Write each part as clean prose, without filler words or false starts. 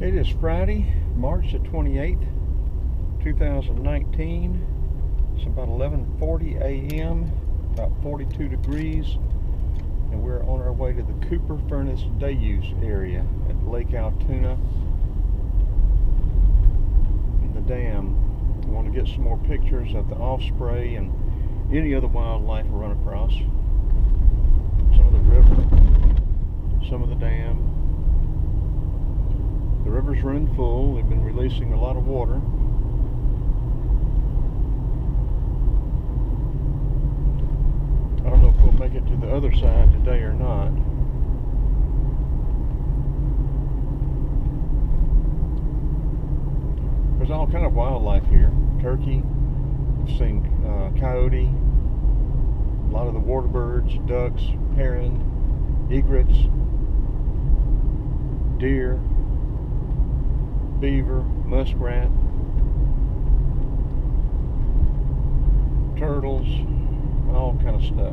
It is Friday, March the 28th, 2019. It's about 11:40 a.m., about 42 degrees, and we're on our way to the Cooper Furnace Day Use area at Lake Allatoona and the dam. I want to get some more pictures of the osprey and any other wildlife we run across. Some of the river, some of the dam. The river's running full. They've been releasing a lot of water. I don't know if we'll make it to the other side today or not. There's all kind of wildlife here. Turkey, we've seen coyote, a lot of the water birds, ducks, heron, egrets, deer, beaver, muskrat, turtles, all kind of stuff.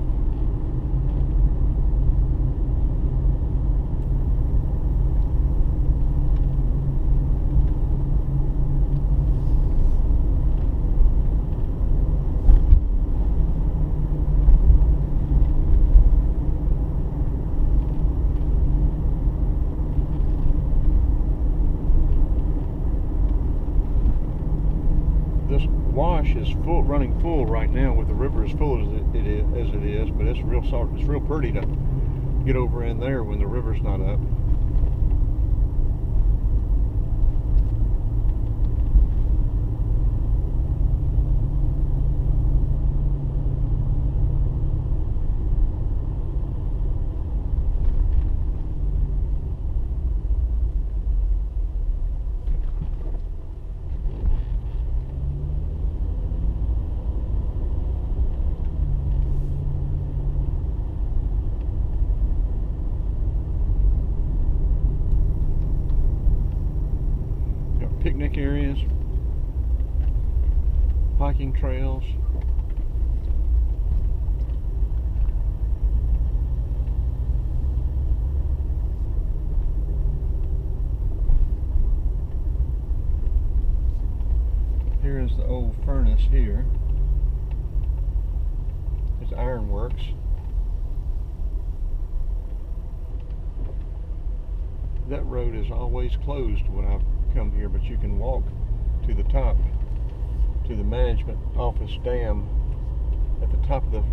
This wash is running full right now, with the river as full as it is, but it's real pretty to get over in there when the river's not up. Picnic areas, hiking trails. Here is the old furnace here. It's ironworks. That road is always closed when I've come here, but you can walk to the top, to the management office dam at the top of the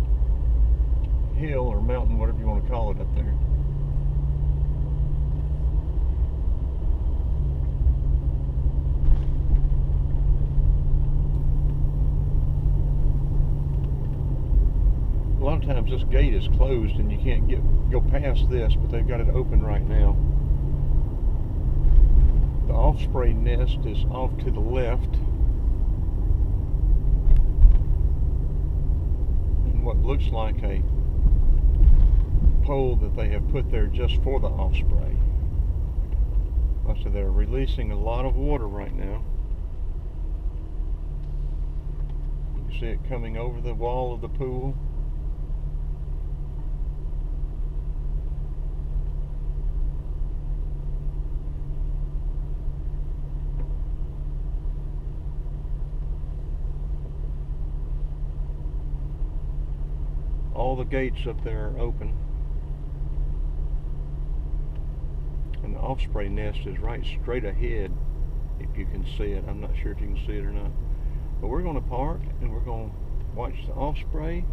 hill or mountain, whatever you want to call it, up there. A lot of times this gate is closed and you can't go past this, but they've got it open right now. The osprey nest is off to the left, and what looks like a pole that they have put there just for the osprey. So they're releasing a lot of water right now. You can see it coming over the wall of the pool. All the gates up there are open, and the osprey nest is right straight ahead, if you can see it. I'm not sure if you can see it or not, but we're going to park and we're going to watch the osprey,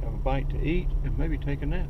have a bite to eat, and maybe take a nap.